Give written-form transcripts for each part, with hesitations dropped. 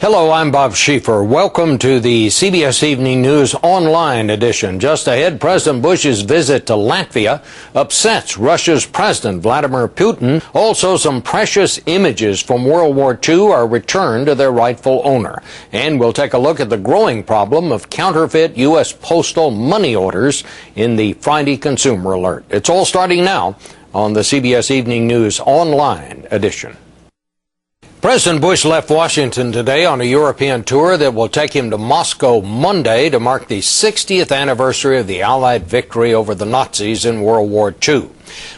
Hello, I'm Bob Schieffer. Welcome to the CBS Evening News online edition. Just ahead, President Bush's visit to Latvia upsets Russia's President Vladimir Putin. Also, some precious images from World War II are returned to their rightful owner. And we'll take a look at the growing problem of counterfeit U.S. postal money orders in the Friday Consumer Alert. It's all starting now on the CBS Evening News online edition. President Bush left Washington today on a European tour that will take him to Moscow Monday to mark the 60th anniversary of the Allied victory over the Nazis in World War II.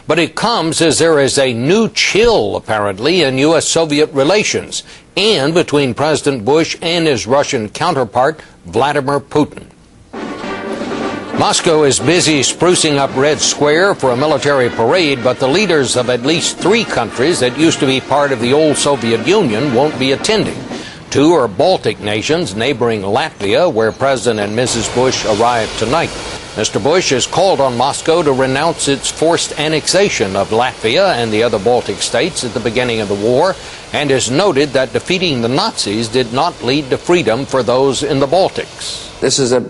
But it comes as there is a new chill, apparently, in U.S.-Soviet relations and between President Bush and his Russian counterpart, Vladimir Putin. Moscow is busy sprucing up Red Square for a military parade, but the leaders of at least 3 countries that used to be part of the old Soviet Union won't be attending. 2 are Baltic nations neighboring Latvia, where President and Mrs. Bush arrived tonight. Mr. Bush has called on Moscow to renounce its forced annexation of Latvia and the other Baltic states at the beginning of the war, and has noted that defeating the Nazis did not lead to freedom for those in the Baltics. This is a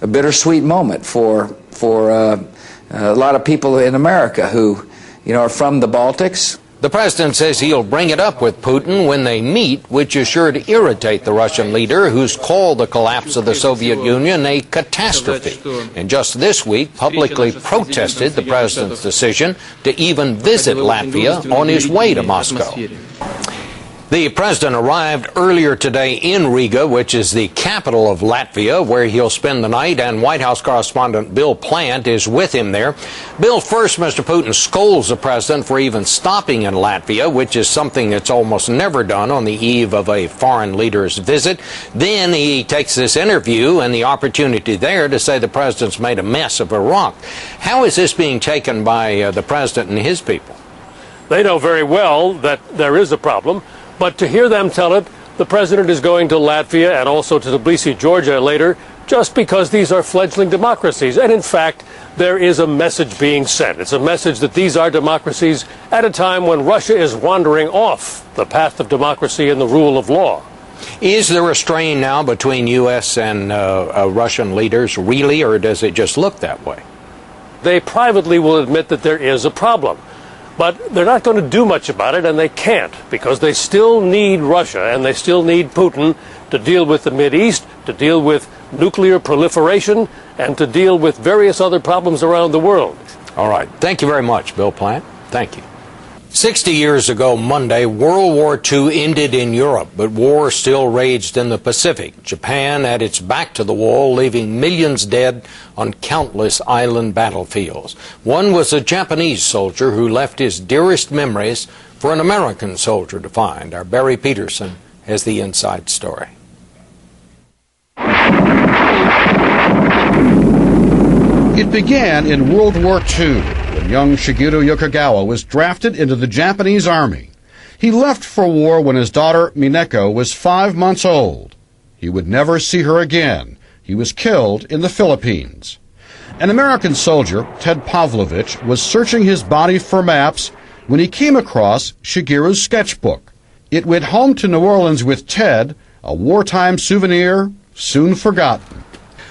bittersweet moment for a lot of people in America who, are from the Baltics. The president says he'll bring it up with Putin when they meet, which is sure to irritate the Russian leader, who's called the collapse of the Soviet Union a catastrophe. And just this week, publicly protested the president's decision to even visit Latvia on his way to Moscow. The president arrived earlier today in Riga, which is the capital of Latvia, where he'll spend the night, and White House correspondent Bill Plant is with him there. Bill, first, Mr. Putin scolds the president for even stopping in Latvia, which is something that's almost never done on the eve of a foreign leader's visit. Then he takes this interview and the opportunity there to say the president's made a mess of Iraq. How is this being taken by the president and his people? They know very well that there is a problem. But to hear them tell it, the president is going to Latvia and also to Tbilisi, Georgia later, just because these are fledgling democracies. And in fact, there is a message being sent. It's a message that these are democracies at a time when Russia is wandering off the path of democracy and the rule of law. Is there a strain now between U.S. and Russian leaders, really, or does it just look that way? They privately will admit that there is a problem. But they're not going to do much about it, and they can't, because they still need Russia and they still need Putin to deal with the Mideast, to deal with nuclear proliferation, and to deal with various other problems around the world. All right. Thank you very much, Bill Plant. Thank you. 60 years ago Monday, World War II ended in Europe, but war still raged in the Pacific. Japan had its back to the wall, leaving millions dead on countless island battlefields. One was a Japanese soldier who left his dearest memories for an American soldier to find. Our Barry Peterson has the inside story. It began in World War II. Young Shigeru Yokogawa was drafted into the Japanese army. He left for war when his daughter Mineko was 5 months old. He would never see her again. He was killed in the Philippines. An American soldier, Ted Pavlovich, was searching his body for maps when he came across Shigeru's sketchbook. It went home to New Orleans with Ted, a wartime souvenir soon forgotten.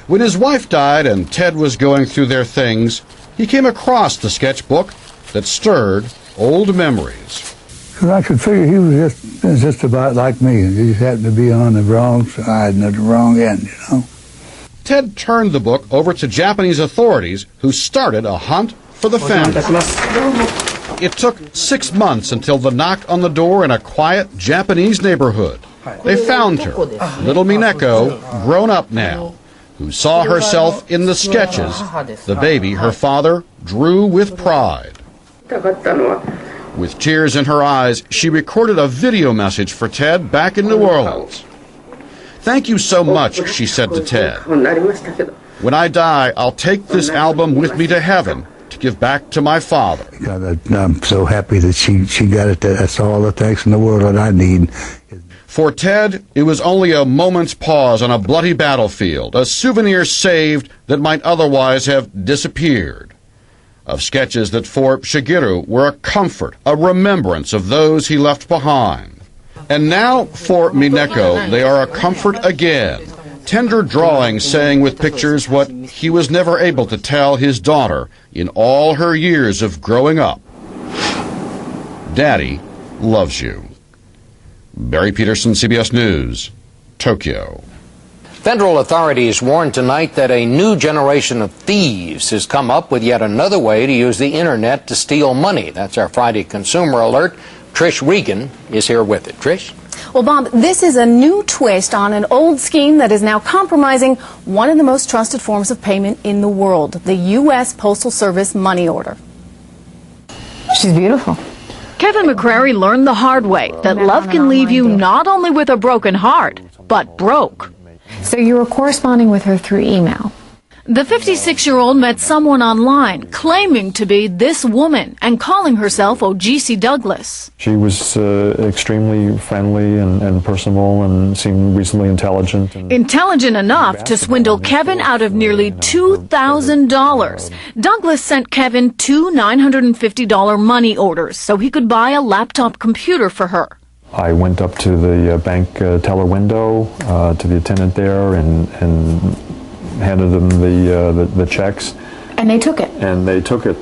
When his wife died and Ted was going through their things, he came across the sketchbook that stirred old memories. I could figure he was just about like me. He just happened to be on the wrong side and at the wrong end, Ted turned the book over to Japanese authorities, who started a hunt for the family. It took 6 months until the knock on the door in a quiet Japanese neighborhood. They found her, little Mineko, grown up now, who saw herself in the sketches the baby her father drew with pride. With tears in her eyes, she recorded a video message for Ted back in New Orleans. "Thank you so much," she said to Ted. "When I die, I'll take this album with me to heaven to give back to my father." I'm so happy that she got it. That's all the thanks in the world that I need. For Ted, it was only a moment's pause on a bloody battlefield, a souvenir saved that might otherwise have disappeared. Of sketches that for Shigeru were a comfort, a remembrance of those he left behind. And now for Mineko, they are a comfort again. Tender drawings saying with pictures what he was never able to tell his daughter in all her years of growing up. Daddy loves you. Barry Peterson, CBS News, Tokyo. Federal authorities warned tonight that a new generation of thieves has come up with yet another way to use the internet to steal money. That's our Friday Consumer Alert. Trish Regan is here with it. Trish? Well, Bob, this is a new twist on an old scheme that is now compromising one of the most trusted forms of payment in the world, the U.S. Postal Service money order. She's beautiful. Kevin McCrary learned the hard way that love can leave you not only with a broken heart, but broke. So you were corresponding with her through email? The 56-year-old met someone online claiming to be this woman and calling herself O.G.C. Douglas. She was extremely friendly and personable and seemed reasonably intelligent. Intelligent enough to swindle Kevin out of nearly $2,000. Douglas sent Kevin two $950 money orders so he could buy a laptop computer for her. I went up to the bank teller window to the attendant there and handed them the checks. And they took it. And they took it.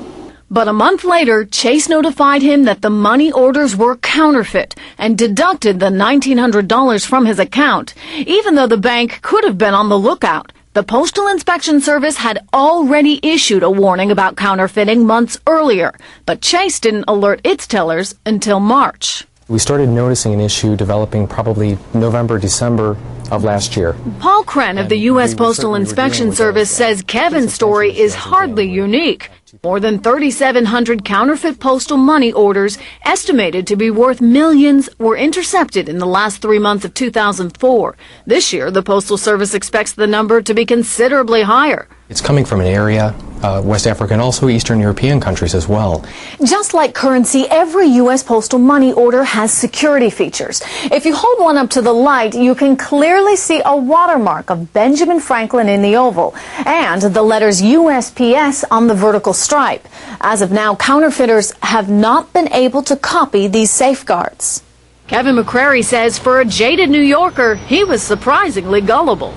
But a month later, Chase notified him that the money orders were counterfeit and deducted the $1,900 from his account, even though the bank could have been on the lookout. The Postal Inspection Service had already issued a warning about counterfeiting months earlier, but Chase didn't alert its tellers until March. We started noticing an issue developing probably November, December of last year. Paul Kren of the U.S. Postal Inspection Service says Kevin's story is hardly unique. More than 3,700 counterfeit postal money orders, estimated to be worth millions, were intercepted in the last 3 months of 2004. This year, the Postal Service expects the number to be considerably higher. It's coming from an area, West Africa, and also Eastern European countries as well. Just like currency, every U.S. postal money order has security features. If you hold one up to the light, you can clearly see a watermark of Benjamin Franklin in the oval and the letters USPS on the vertical stripe. As of now, counterfeiters have not been able to copy these safeguards. Kevin McCrary says for a jaded New Yorker, he was surprisingly gullible.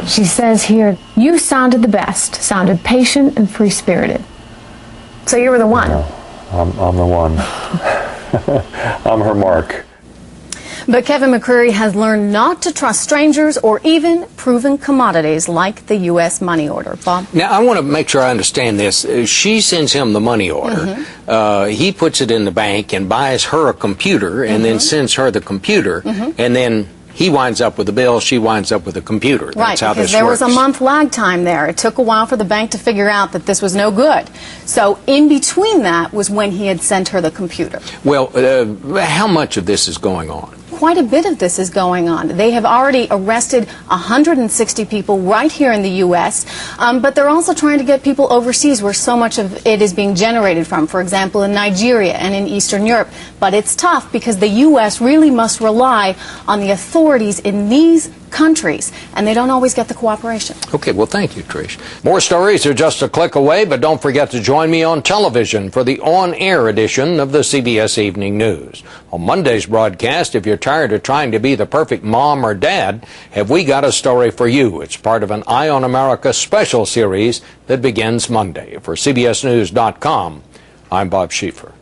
She says here, you sounded the best, sounded patient and free-spirited. So you were the one. I'm the one. I'm her mark. But Kevin McCrary has learned not to trust strangers or even proven commodities like the U.S. money order. Bob? Now, I want to make sure I understand this. She sends him the money order. He puts it in the bank and buys her a computer and then sends her the computer. And then he winds up with the bill, she winds up with the computer. That's how this works. Right, because there was a month lag time there. It took a while for the bank to figure out that this was no good. So in between that was when he had sent her the computer. Well, how much of this is going on? Quite a bit of this is going on. They have already arrested 160 people right here in the U.S., but they're also trying to get people overseas where so much of it is being generated from, for example, in Nigeria and in Eastern Europe. But it's tough because the U.S. really must rely on the authorities in these countries, and they don't always get the cooperation. Okay, well, thank you, Trish. More stories are just a click away, but don't forget to join me on television for the on-air edition of the CBS Evening News. On Monday's broadcast, if you're tired of trying to be the perfect mom or dad, have we got a story for you? It's part of an Eye on America special series that begins Monday. For CBSNews.com, I'm Bob Schieffer.